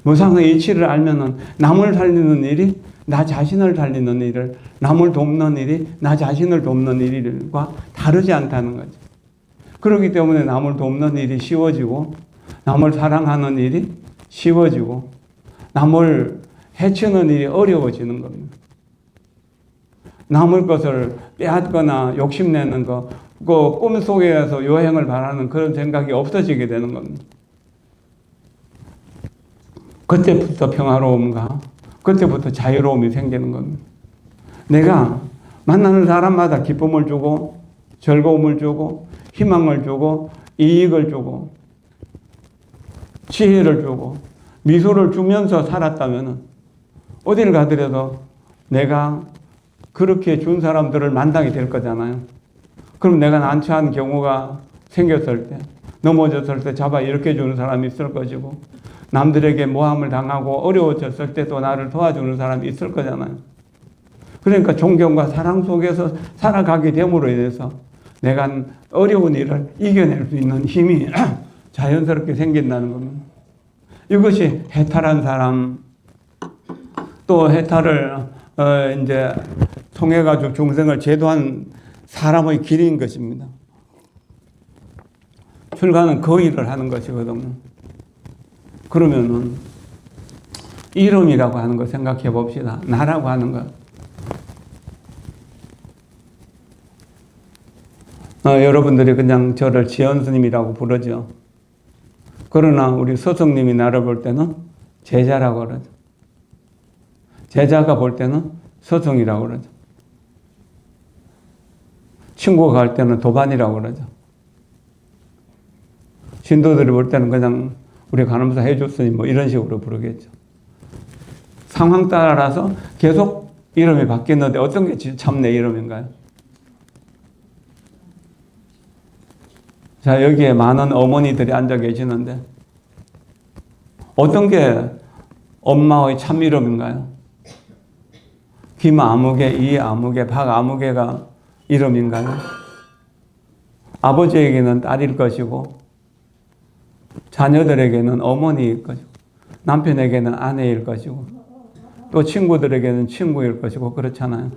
무상의 이치를 알면은 남을 살리는 일이 나 자신을 살리는 일을, 남을 돕는 일이 나 자신을 돕는 일과 다르지 않다는 거죠. 그렇기 때문에 남을 돕는 일이 쉬워지고, 남을 사랑하는 일이 쉬워지고, 남을 해치는 일이 어려워지는 겁니다. 남의 것을 빼앗거나 욕심내는 거, 그 꿈속에서 여행을 바라는 그런 생각이 없어지게 되는 겁니다. 그때부터 평화로움과 그때부터 자유로움이 생기는 겁니다. 내가 만나는 사람마다 기쁨을 주고 즐거움을 주고 희망을 주고 이익을 주고 지혜를 주고 미소를 주면서 살았다면 어디를 가더라도 내가 그렇게 준 사람들을 만나게 될 거잖아요. 그럼 내가 난처한 경우가 생겼을 때, 넘어졌을 때 잡아 일으켜 주는 사람이 있을 것이고, 남들에게 모함을 당하고 어려워졌을 때 또 나를 도와주는 사람이 있을 거잖아요. 그러니까 존경과 사랑 속에서 살아가게 됨으로 인해서 내가 어려운 일을 이겨낼 수 있는 힘이 자연스럽게 생긴다는 겁니다. 이것이 해탈한 사람, 또 해탈을 이제 통해가지고 중생을 제도한 사람의 길인 것입니다. 출가는 그 일을 하는 것이거든요. 그러면은 이름이라고 하는 거 생각해 봅시다. 나라고 하는 거. 여러분들이 그냥 저를 지연스님이라고 부르죠. 그러나 우리 스승님이 나를 볼 때는 제자라고 그러죠. 제자가 볼 때는 스승이라고 그러죠. 친구가 갈 때는 도반이라고 그러죠. 신도들이 볼 때는 그냥 우리 간호사 해줬으니 뭐 이런 식으로 부르겠죠. 상황 따라서 계속 이름이 바뀌는데 어떤 게 참 내 이름인가요? 자, 여기에 많은 어머니들이 앉아 계시는데 어떤 게 엄마의 참 이름인가요? 김아무개, 이아무개, 박아무개가 이름인가요? 아버지에게는 딸일 것이고 자녀들에게는 어머니일 것이고 남편에게는 아내일 것이고 또 친구들에게는 친구일 것이고 그렇잖아요.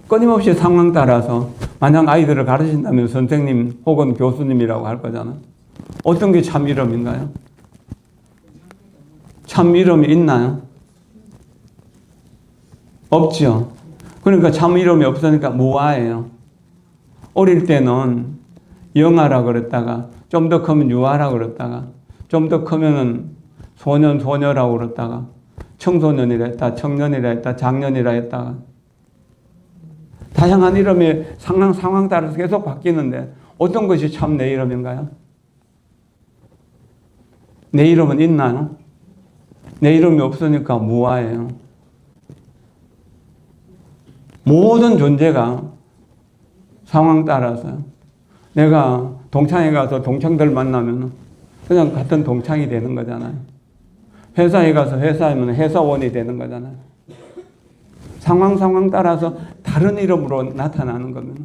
끊임없이 상황 따라서 만약 아이들을 가르친다면 선생님 혹은 교수님이라고 할 거잖아요. 어떤 게 참 이름인가요? 참 이름이 있나요? 없죠. 그러니까 참 이름이 없으니까 무아예요. 어릴 때는 영아라 그랬다가 좀 더 크면 유아라 그랬다가 좀 더 크면은 소년, 소녀라고 그랬다가 청소년이라 했다, 청년이라 했다, 장년이라 했다가 다양한 이름이 상황 따라서 계속 바뀌는데 어떤 것이 참 내 이름인가요? 내 이름은 있나요? 내 이름이 없으니까 무아예요. 모든 존재가 상황 따라서요. 내가 동창회 가서 동창들 만나면 그냥 같은 동창이 되는 거잖아요. 회사에 가서 회사이면 회사원이 되는 거잖아요. 상황 따라서 다른 이름으로 나타나는 겁니다.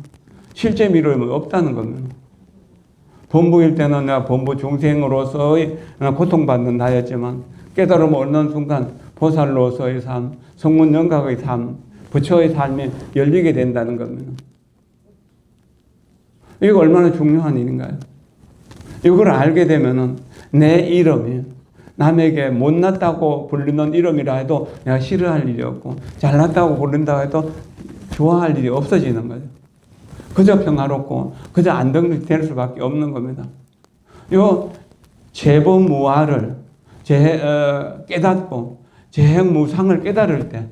실제 이름은 없다는 겁니다. 범부일 때는 내가 범부 중생으로서의 고통받는 나였지만 깨달음 얻는 순간 보살로서의 삶, 성문영각의 삶, 부처의 삶이 열리게 된다는 겁니다. 이거 얼마나 중요한 일인가요? 이걸 알게 되면은 내 이름이 남에게 못났다고 부르는 이름이라 해도 내가 싫어할 일이 없고 잘났다고 부른다고 해도 좋아할 일이 없어지는 거죠. 그저 평화롭고 그저 안정이 될 수밖에 없는 겁니다. 요 재범무화를 깨닫고 재행무상을 깨달을 때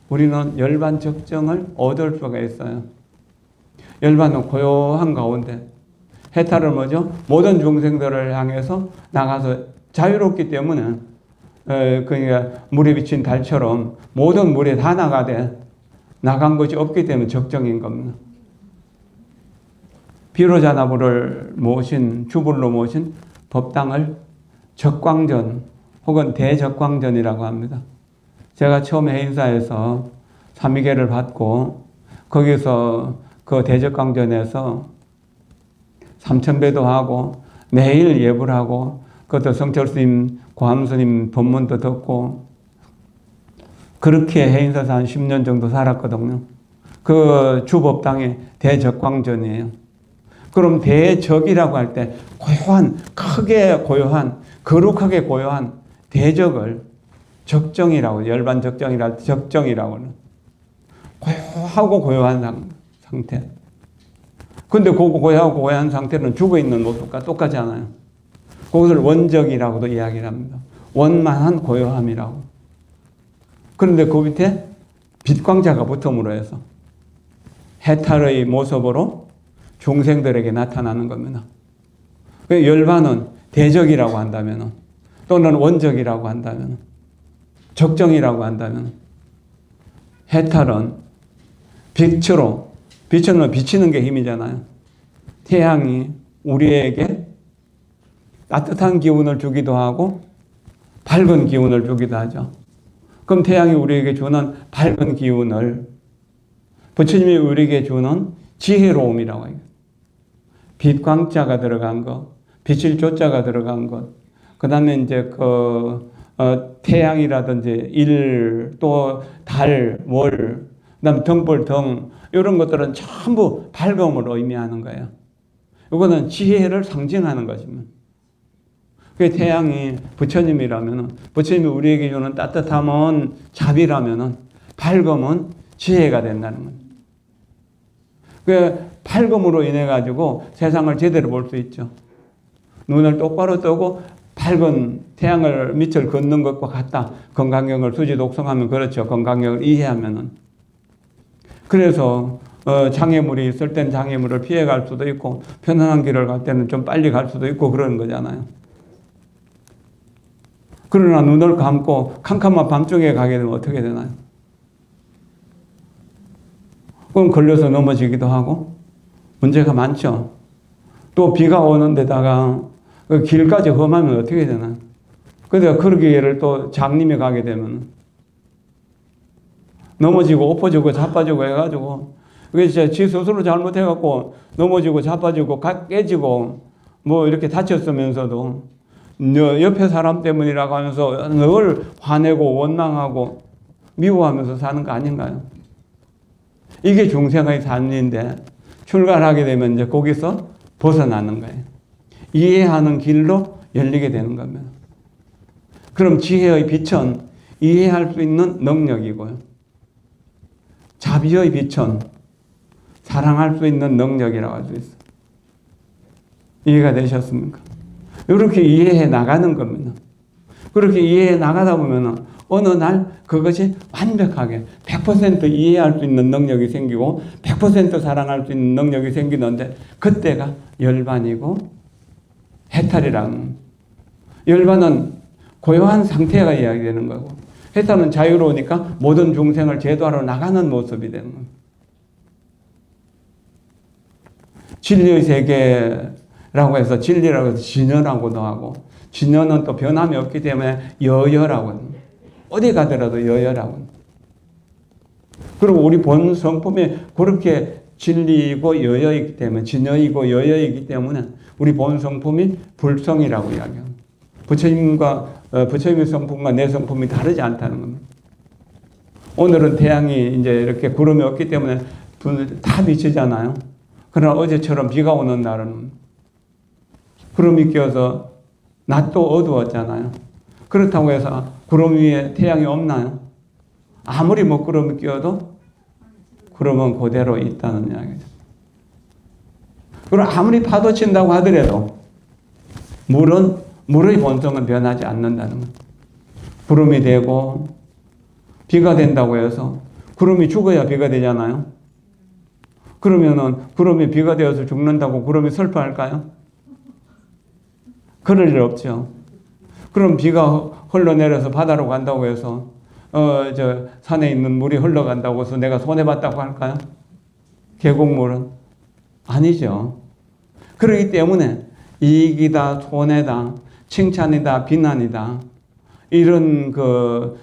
우리는 열반적정을 얻을 수가 있어요. 열반은 고요한 가운데 해탈을 뭐죠? 모든 중생들을 향해서 나가서 자유롭기 때문에 그러니까 물에 비친 달처럼 모든 물에 다 나가되 나간 것이 없기 때문에 적정인 겁니다. 비로자나부를 모신 주불로 모신 법당을 적광전 혹은 대적광전이라고 합니다. 제가 처음에 해인사에서 삼위계를 받고 거기서 그 대적광전에서 삼천배도 하고 매일 예불 하고 그것도 성철스님, 고함스님 법문도 듣고 그렇게 해인사에서 한 10년 정도 살았거든요. 그 주법당이 대적광전이에요. 그럼 대적이라고 할 때 고요한, 크게 고요한, 거룩하게 고요한 대적을 적정이라고, 열반적정이라 적정이라고는 고요하고 고요한 상태. 근데 그 고요하고 고요한 상태는 죽어있는 모습과 똑같지 않아요. 그것을 원적이라고도 이야기를 합니다. 원만한 고요함이라고. 그런데 그 밑에 빛광자가 붙음으로 해서 해탈의 모습으로 중생들에게 나타나는 겁니다. 열반은 대적이라고 한다면 또는 원적이라고 한다면 적정이라고 한다면 해탈은 빛으로 빛은 비치는 게 힘이잖아요. 태양이 우리에게 따뜻한 기운을 주기도 하고 밝은 기운을 주기도 하죠. 그럼 태양이 우리에게 주는 밝은 기운을 부처님이 우리에게 주는 지혜로움이라고 해요. 빛광자가 들어간 것, 빛일 조자가 들어간 것, 그 다음에 이제 태양이라든지 일, 또 달, 월, 그 다음에 등불, 등, 이런 것들은 전부 밝음을 의미하는 거예요. 이거는 지혜를 상징하는 것입니다. 그 태양이 부처님이라면, 부처님이 우리에게 주는 따뜻함은 자비라면, 밝음은 지혜가 된다는 거예요. 그 밝음으로 인해 가지고 세상을 제대로 볼 수 있죠. 눈을 똑바로 뜨고 밝은 태양을 밑을 걷는 것과 같다. 건강경을 수지 독성하면 그렇죠. 건강경을 이해하면은. 그래서 장애물이 있을 땐 장애물을 피해갈 수도 있고 편안한 길을 갈 때는 좀 빨리 갈 수도 있고 그러는 거잖아요. 그러나 눈을 감고 캄캄한 밤중에 가게 되면 어떻게 되나요? 그럼 걸려서 넘어지기도 하고 문제가 많죠. 또 비가 오는 데다가 그 길까지 험하면 어떻게 되나요? 그래서 그러기를 또 장님이 가게 되면 넘어지고 엎어지고 자빠지고 해가지고 그게 진짜 지 스스로 잘못해갖고 넘어지고 자빠지고 깨지고 뭐 이렇게 다쳤으면서도 옆에 사람 때문이라고 하면서 늘 화내고 원망하고 미워하면서 사는 거 아닌가요? 이게 중생의 삶인데 출가하게 되면 이제 거기서 벗어나는 거예요. 이해하는 길로 열리게 되는 겁니다. 그럼 지혜의 빛은 이해할 수 있는 능력이고요. 자비의 빛은 사랑할 수 있는 능력이라고 할 수 있어요. 이해가 되셨습니까? 이렇게 이해해 나가는 겁니다. 그렇게 이해해 나가다 보면 어느 날 그것이 완벽하게 100% 이해할 수 있는 능력이 생기고 100% 사랑할 수 있는 능력이 생기는데 그때가 열반이고 해탈이란 열반은 고요한 상태가 이야기되는 거고 해탈은 자유로우니까 모든 중생을 제도하러 나가는 모습이 되는 겁니다. 진리의 세계라고 해서 진리라고 해서 진여라고도 하고 진여는 또 변함이 없기 때문에 여여라고 합니다. 어디 가더라도 여여라고 합니다. 그리고 우리 본 성품이 그렇게 진리이고 여여이기 때문에, 진여이고 여여이기 때문에 우리 본 성품이 불성이라고 이야기합니다. 부처님의 성품과 내 성품이 다르지 않다는 겁니다. 오늘은 태양이 이제 이렇게 구름이 없기 때문에 다 비치잖아요. 그러나 어제처럼 비가 오는 날은 구름이 껴서 낮도 어두웠잖아요. 그렇다고 해서 구름 위에 태양이 없나요? 아무리 먹구름이 끼어도 구름은 그대로 있다는 이야기죠. 그리고 아무리 파도 친다고 하더라도 물의 본성은 변하지 않는다는 것. 구름이 되고 비가 된다고 해서 구름이 죽어야 비가 되잖아요. 그러면은 구름이 비가 되어서 죽는다고 구름이 슬퍼할까요? 그럴 일 없죠. 그럼 비가 흘러내려서 바다로 간다고 해서 산에 있는 물이 흘러간다고 해서 내가 손해봤다고 할까요? 계곡물은? 아니죠. 그렇기 때문에 이익이다, 손해다, 칭찬이다, 비난이다, 이런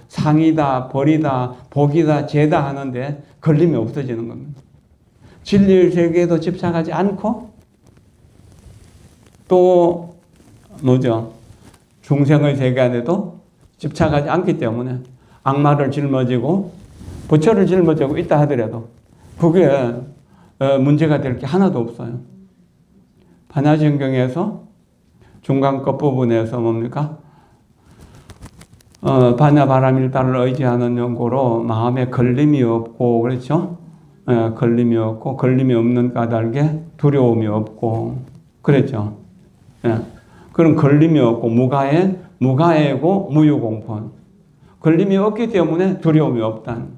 상이다, 벌이다, 복이다, 죄다 하는데 걸림이 없어지는 겁니다. 진리의 세계에도 집착하지 않고 또 중생의 세계 안에도 집착하지 않기 때문에 악마를 짊어지고 부처를 짊어지고 있다 하더라도 그게 문제가 될 게 하나도 없어요. 반야신경에서 중간 끝부분에서 뭡니까? 반야바라밀다를 의지하는 연고로 마음에 걸림이 없고, 그렇죠? 걸림이 없고, 걸림이 없는 까닭에 두려움이 없고, 그랬죠? 그런 걸림이 없고, 무가해고 무유공포. 걸림이 없기 때문에 두려움이 없다는.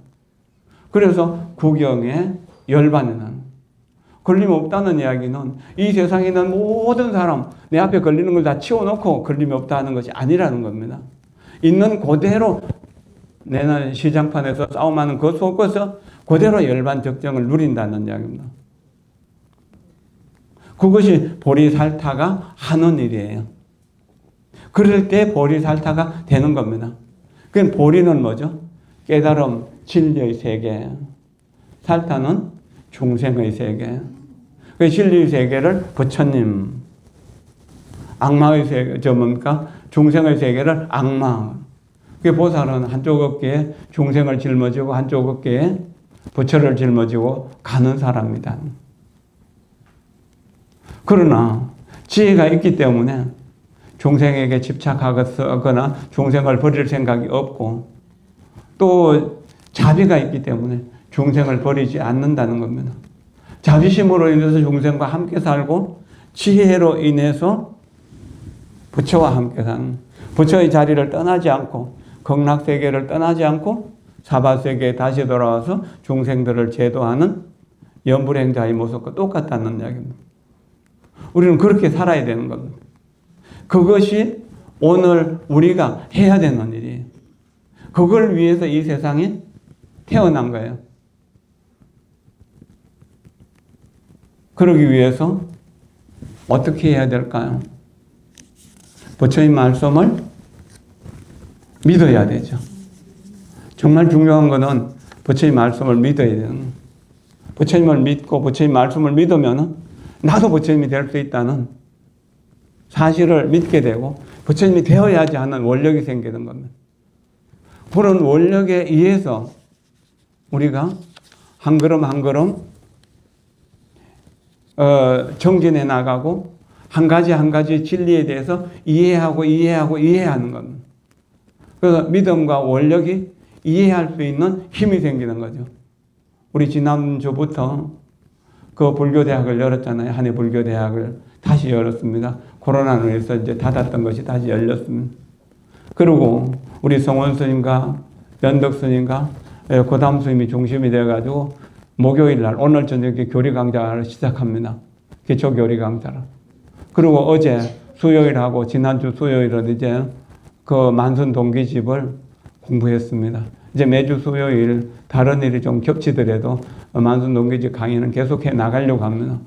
그래서 구경에 열반하는. 걸림이 없다는 이야기는 이 세상에 있는 모든 사람, 내 앞에 걸리는 걸 다 치워놓고 걸림이 없다는 것이 아니라는 겁니다. 있는 그대로 내는 시장판에서 싸움하는 그 속에서 그대로 열반 적정을 누린다는 이야기입니다. 그것이 보리살타가 하는 일이에요. 그럴 때 보리살타가 되는 겁니다. 그 보리는 뭐죠? 깨달음, 진리의 세계. 살타는 중생의 세계. 그 진리의 세계를 부처님, 악마의 세계, 중생의 세계를 악마. 그 보살은 한쪽 어깨에 중생을 짊어지고 한쪽 어깨에 부처를 짊어지고 가는 사람이다. 그러나 지혜가 있기 때문에 중생에게 집착하거나 중생을 버릴 생각이 없고 또 자비가 있기 때문에 중생을 버리지 않는다는 겁니다. 자비심으로 인해서 중생과 함께 살고 지혜로 인해서 부처와 함께 사는, 부처의 자리를 떠나지 않고 극락세계를 떠나지 않고 사바세계에 다시 돌아와서 중생들을 제도하는 연불행자의 모습과 똑같다는 이야기입니다. 우리는 그렇게 살아야 되는 겁니다. 그것이 오늘 우리가 해야 되는 일이에요. 그걸 위해서 이 세상에 태어난 거예요. 그러기 위해서 어떻게 해야 될까요? 부처님 말씀을 믿어야 되죠. 정말 중요한 것은 부처님 말씀을 믿어야 되는 거예요. 부처님을 믿고 부처님 말씀을 믿으면 나도 부처님이 될 수 있다는 사실을 믿게 되고 부처님이 되어야지 하는 원력이 생기는 겁니다. 그런 원력에 의해서 우리가 한 걸음 한 걸음 정진해 나가고 한 가지 한 가지 진리에 대해서 이해하는 겁니다. 그래서 믿음과 원력이 이해할 수 있는 힘이 생기는 거죠. 우리 지난주부터 그 불교대학을 열었잖아요. 한해 불교대학을 다시 열었습니다. 코로나로 해서 이제 닫았던 것이 다시 열렸습니다. 그리고 우리 성원 스님과 연덕 스님과 고담 스님이 중심이 되어가지고 목요일 날 오늘 저녁에 교리 강좌를 시작합니다. 기초 교리 강좌를. 그리고 어제 수요일하고 지난주 수요일은 이제 그 만선 동기집을 공부했습니다. 이제 매주 수요일 다른 일이 좀 겹치더라도 만선 동기집 강의는 계속해 나가려고 합니다.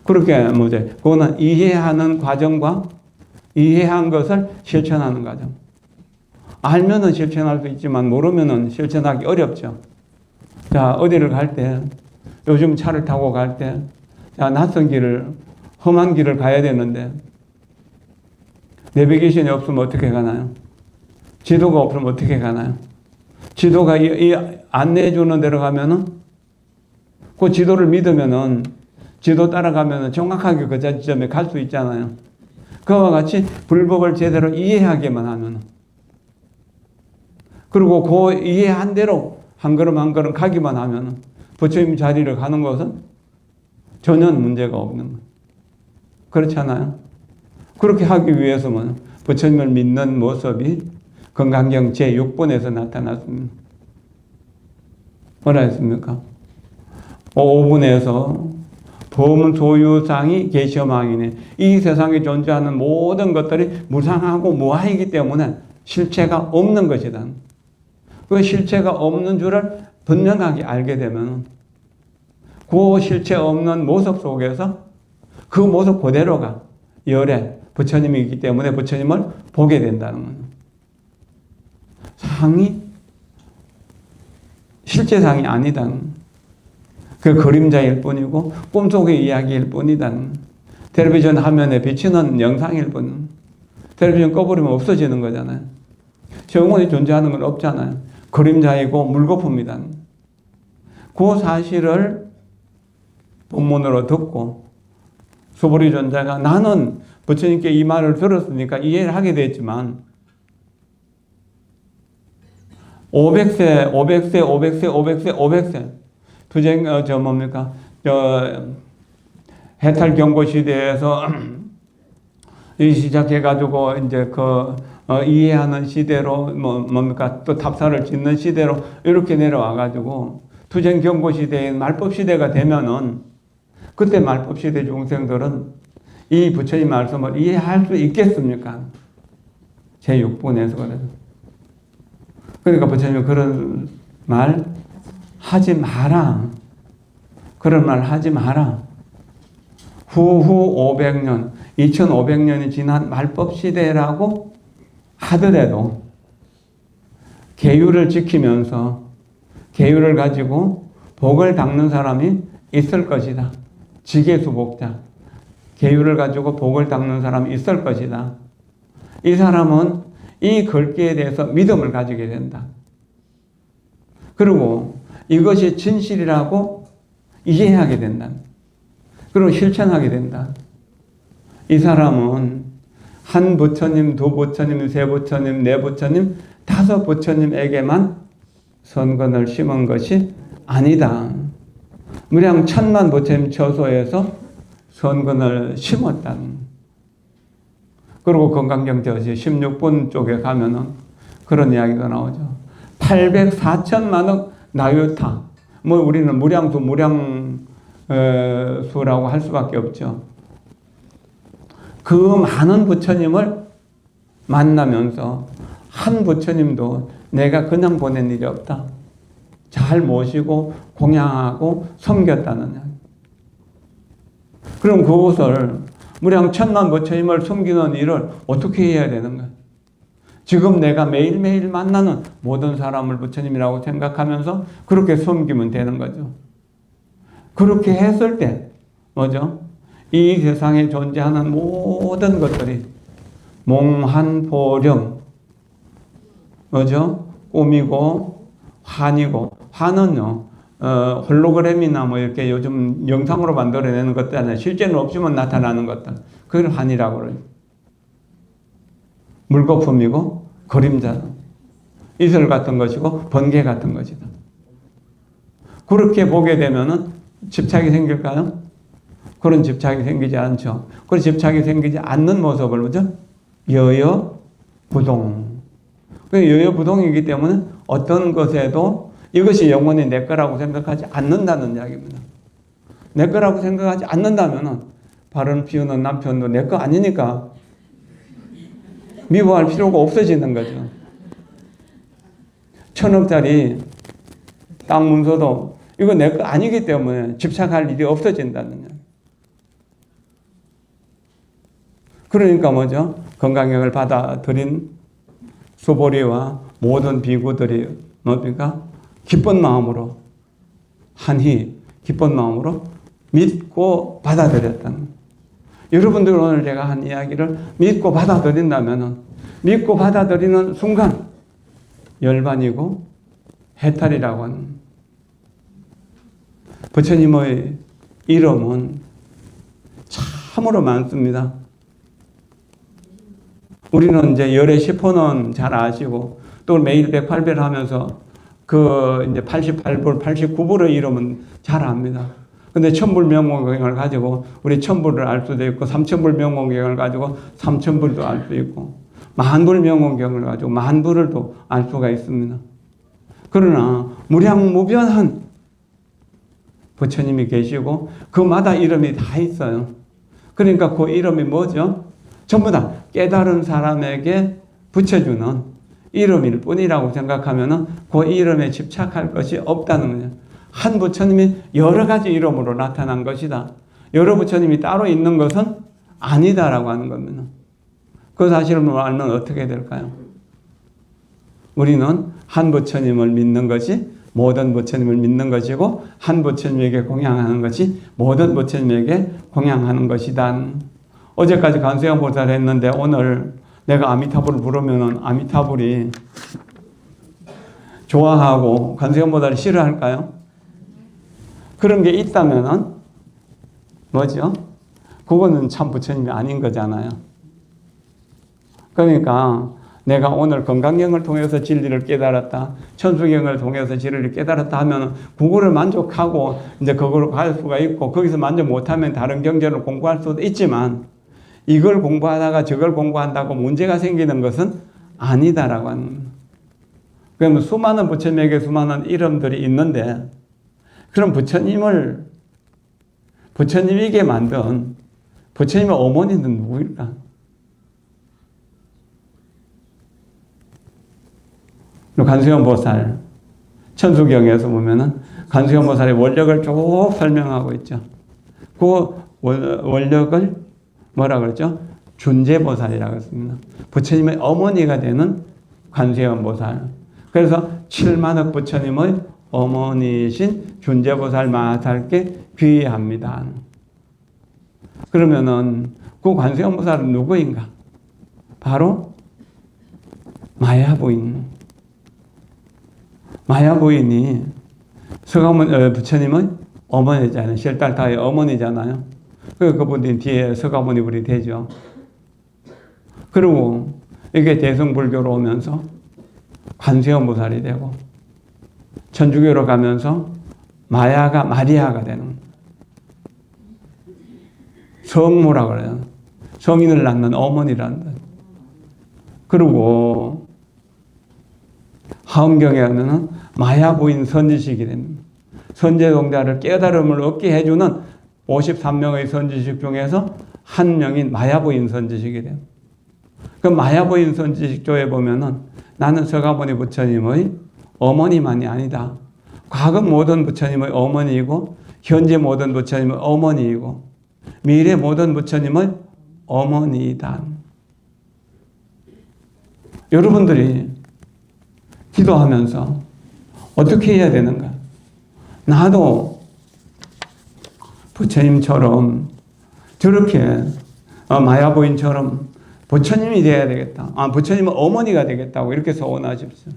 그렇게 그거는 이해하는 과정과 이해한 것을 실천하는 과정. 알면은 실천할 수 있지만 모르면은 실천하기 어렵죠. 자, 어디를 갈 때, 요즘 차를 타고 갈 때, 자, 낯선 길을, 험한 길을 가야 되는데, 내비게이션이 없으면 어떻게 가나요? 지도가 없으면 어떻게 가나요? 지도가 이 안내해 주는 데로 가면은, 그 지도를 믿으면은, 지도 따라가면은 정확하게 그 지점에 갈 수 있잖아요. 그와 같이 불법을 제대로 이해하게만 하면은, 그리고 그 이해한 대로 한 걸음 한 걸음 가기만 하면은, 부처님 자리를 가는 것은 전혀 문제가 없는 거예요. 그렇잖아요. 그렇게 하기 위해서는 부처님을 믿는 모습이 건강경 제6번에서 나타났습니다. 뭐라 했습니까? 5분에서 범소유상이 계시망이네. 이 세상에 존재하는 모든 것들이 무상하고 무아이기 때문에 실체가 없는 것이다. 그 실체가 없는 줄을 분명하게 알게 되면 그 실체 없는 모습 속에서 그 모습 그대로가 열애 부처님이기 때문에 부처님을 보게 된다는 거예요. 상이 실제상이 아니다. 그 그림자일 뿐이고 꿈속의 이야기일 뿐이다. 텔레비전 화면에 비치는 영상일 뿐. 텔레비전 꺼버리면 없어지는 거잖아요. 영원히 존재하는 건 없잖아요. 그림자이고 물거품이다. 그 사실을 본문으로 듣고 소보리 존자가 나는 부처님께 이 말을 들었으니까 이해를 하게 됐지만 500세, 500세, 500세, 500세, 500세 투쟁 뭡니까? 해탈 경고 시대에서 이 시작해가지고 이제 이해하는 시대로 뭡니까? 또 탑사를 짓는 시대로 이렇게 내려와가지고 투쟁 경고 시대인 말법 시대가 되면은 그때 말법 시대 중생들은 이 부처님 말씀을 이해할 수 있겠습니까? 제6번에서 그래서. 그러니까 부처님은 그런 말 하지 마라. 그런 말 하지 마라. 후후 500년, 2500년이 지난 말법 시대라고 하더라도 계율을 지키면서 계율을 가지고 복을 닦는 사람이 있을 것이다. 지계수복자. 계율을 가지고 복을 닦는 사람이 있을 것이다. 이 사람은 이 글귀에 대해서 믿음을 가지게 된다. 그리고 이것이 진실이라고 이해하게 된다. 그리고 실천하게 된다. 이 사람은 한 부처님, 두 부처님, 세 부처님, 네 부처님, 다섯 부처님에게만 선근을 심은 것이 아니다. 무량 천만 부처님 처소에서 선근을 심었다. 그리고 건강경제 16분 쪽에 가면은 그런 이야기가 나오죠. 804천만억 나유타. 뭐 우리는 무량수, 무량수라고 할 수밖에 없죠. 그 많은 부처님을 만나면서 한 부처님도 내가 그냥 보낸 일이 없다. 잘 모시고 공양하고 섬겼다는 이야기. 그럼 그것을 무량 천만 부처님을 섬기는 일을 어떻게 해야 되는가? 지금 내가 매일매일 만나는 모든 사람을 부처님이라고 생각하면서 그렇게 섬기면 되는 거죠. 그렇게 했을 때 뭐죠? 이 세상에 존재하는 모든 것들이 몽환보령 뭐죠? 꿈이고 환이고 환은요 홀로그램이나 뭐 이렇게 요즘 영상으로 만들어내는 것들 아니라 실제는 없지만 나타나는 것들 그걸 환이라고 그래요. 물거품이고 그림자 이슬 같은 것이고 번개 같은 것이다. 그렇게 보게 되면은 집착이 생길까요? 그런 집착이 생기지 않죠. 그런 집착이 생기지 않는 모습을 뭐죠? 여여부동. 여여부동이기 때문에 어떤 것에도 이것이 영원히 내 거라고 생각하지 않는다는 이야기입니다. 내 거라고 생각하지 않는다면 바른 피우는 남편도 내 거 아니니까 미워할 필요가 없어지는 거죠. 1000억짜리 땅 문서도 이거 내 거 아니기 때문에 집착할 일이 없어진다는 이야기. 그러니까 뭐죠? 건강경을 받아들인 소보리와 모든 비구들이 뭡니까? 기쁜 마음으로 한히 기쁜 마음으로 믿고 받아들였다는 거예요. 여러분들 오늘 제가 한 이야기를 믿고 받아들인다면 믿고 받아들이는 순간 열반이고 해탈이라고 하는 부처님의 이름은 참으로 많습니다. 우리는 이제 열의 10호는 잘 아시고 또 매일 108배를 하면서 그 이제 88불, 89불의 이름은 잘 압니다. 근데 천불 명공경을 가지고 우리 천불을 알 수도 있고, 삼천불 명공경을 가지고 삼천불도 알 수 있고, 만불 명공경을 가지고 만불을 또 알 수가 있습니다. 그러나 무량무변한 부처님이 계시고 그마다 이름이 다 있어요. 그러니까 그 이름이 뭐죠? 전부 다 깨달은 사람에게 붙여주는 이름일 뿐이라고 생각하면 그 이름에 집착할 것이 없다는 거예요. 한 부처님이 여러 가지 이름으로 나타난 것이다. 여러 부처님이 따로 있는 것은 아니다라고 하는 겁니다. 그 사실을 알면 어떻게 될까요? 우리는 한 부처님을 믿는 것이 모든 부처님을 믿는 것이고, 한 부처님에게 공양하는 것이 모든 부처님에게 공양하는 것이다. 어제까지 관세음 보살을 했는데 오늘 내가 아미타불을 부르면 아미타불이 좋아하고 관세음 보살을 싫어할까요? 그런 게 있다면은 뭐죠? 그거는 참 부처님이 아닌 거잖아요. 그러니까 내가 오늘 건강경을 통해서 진리를 깨달았다, 천수경을 통해서 진리를 깨달았다 하면 그거를 만족하고 이제 그걸로 갈 수가 있고, 거기서 만족 못하면 다른 경전을 공부할 수도 있지만 이걸 공부하다가 저걸 공부한다고 문제가 생기는 것은 아니다라고 하는 거예요. 그러면 수많은 부처님에게 수많은 이름들이 있는데, 그럼 부처님에게 만든 부처님의 어머니는 누구일까? 관세음 보살, 천수경에서 보면은 관세음 보살의 원력을 쭉 설명하고 있죠. 그 원력을 뭐라 그러죠? 준재보살이라고 했습니다. 부처님의 어머니가 되는 관세음 보살. 그래서 7만억 부처님의 어머니이신 준재보살 마살께 귀의합니다. 그러면은 그 관세음 보살은 누구인가? 바로 마야부인. 마야부인이 부처님의 어머니잖아요. 실달타의 어머니잖아요. 그분이 뒤에 서가모니불이 되죠. 그리고 이게 대승불교로 오면서 관세음 보살이 되고, 천주교로 가면서 마리아가 되는, 성모라 그래요. 성인을 낳는 어머니라는 것. 그리고 하엄경에 가면은 마야부인 선지식이 됩니다. 선제동자를 깨달음을 얻게 해주는 53명의 선지식 중에서 한 명인 마야부인 선지식이 돼요. 그 마야부인 선지식조에 보면은 나는 서가모니 부처님의 어머니만이 아니다. 과거 모든 부처님의 어머니이고, 현재 모든 부처님의 어머니이고, 미래 모든 부처님의 어머니이다. 여러분들이 기도하면서 어떻게 해야 되는가? 나도 부처님처럼 저렇게 마야부인처럼 부처님이 되어야 되겠다. 부처님은 어머니가 되겠다고 이렇게 소원하십시오.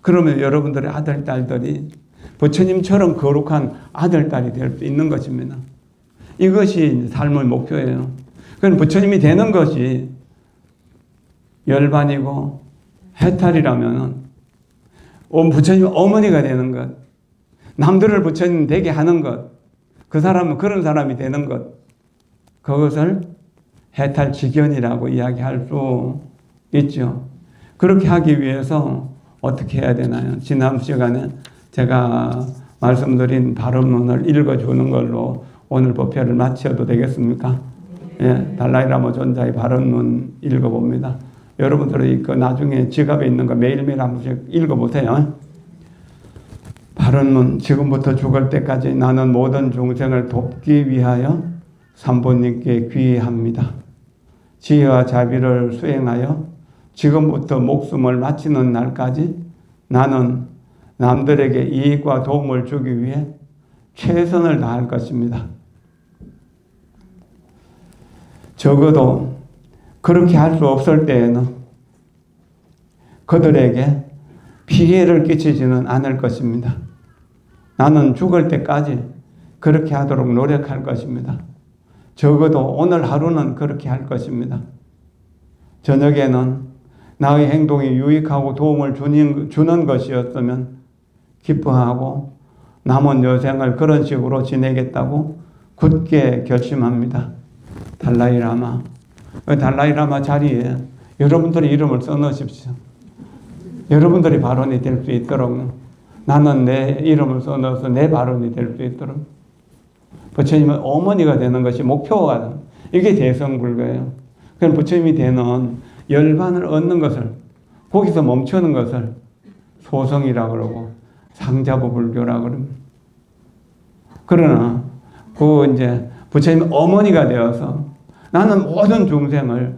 그러면 여러분들의 아들, 딸들이 부처님처럼 거룩한 아들, 딸이 될 수 있는 것입니다. 이것이 삶의 목표예요. 그럼 부처님이 되는 것이 열반이고 해탈이라면 부처님 어머니가 되는 것, 남들을 부처님 되게 하는 것, 그 사람은 그런 사람이 되는 것, 그것을 해탈지견이라고 이야기할 수 있죠. 그렇게 하기 위해서 어떻게 해야 되나요? 지난 시간에 제가 말씀드린 발언문을 읽어주는 걸로 오늘 법회를 마쳐도 되겠습니까? 예, 달라이라마 존자의 발언문 읽어봅니다. 여러분들이 그 나중에 지갑에 있는 거 매일매일 한 번씩 읽어보세요. 발언문. 지금부터 죽을 때까지 나는 모든 중생을 돕기 위하여 삼보님께 귀의합니다. 지혜와 자비를 수행하여 지금부터 목숨을 마치는 날까지 나는 남들에게 이익과 도움을 주기 위해 최선을 다할 것입니다. 적어도 그렇게 할 수 없을 때에는 그들에게 피해를 끼치지는 않을 것입니다. 나는 죽을 때까지 그렇게 하도록 노력할 것입니다. 적어도 오늘 하루는 그렇게 할 것입니다. 저녁에는 나의 행동이 유익하고 도움을 주는 것이었으면 기뻐하고 남은 여생을 그런 식으로 지내겠다고 굳게 결심합니다. 달라이라마. 달라이라마 자리에 여러분들의 이름을 써넣으십시오. 여러분들이 발언이 될 수 있도록, 나는 내 이름을 써넣어서 내 발언이 될 수 있도록. 부처님은 어머니가 되는 것이 목표가, 이게 대성불교예요. 그럼 부처님이 되는 열반을 얻는 것을, 거기서 멈추는 것을 소성이라고 그러고 상자부 불교라고 그럽니다. 그러나 이제 부처님 어머니가 되어서 나는 모든 중생을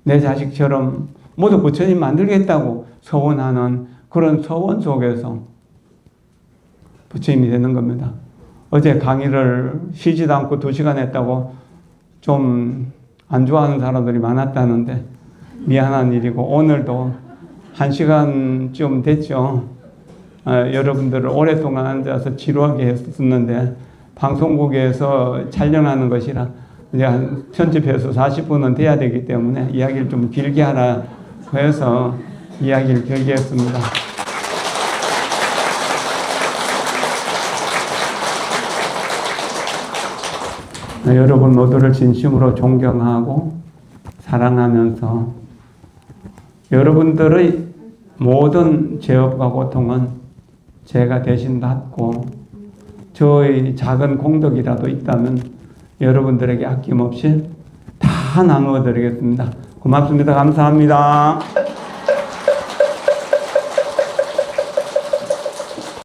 내 자식처럼 모두 부처님 만들겠다고 서원하는 그런 서원 속에서 부처님이 되는 겁니다. 어제 강의를 쉬지도 않고 2시간 했다고 좀 안 좋아하는 사람들이 많았다는데 미안한 일이고, 오늘도 1시간쯤 됐죠. 여러분들을 오랫동안 앉아서 지루하게 했었는데 방송국에서 촬영하는 것이라 이제 편집해서 40분은 돼야 되기 때문에 이야기를 좀 길게 하라 해서 이야기를 길게 했습니다. 여러분 모두를 진심으로 존경하고 사랑하면서 여러분들의 모든 죄업과 고통은 제가 대신 받고 저의 작은 공덕이라도 있다면 여러분들에게 아낌없이 다 나누어 드리겠습니다. 고맙습니다. 감사합니다.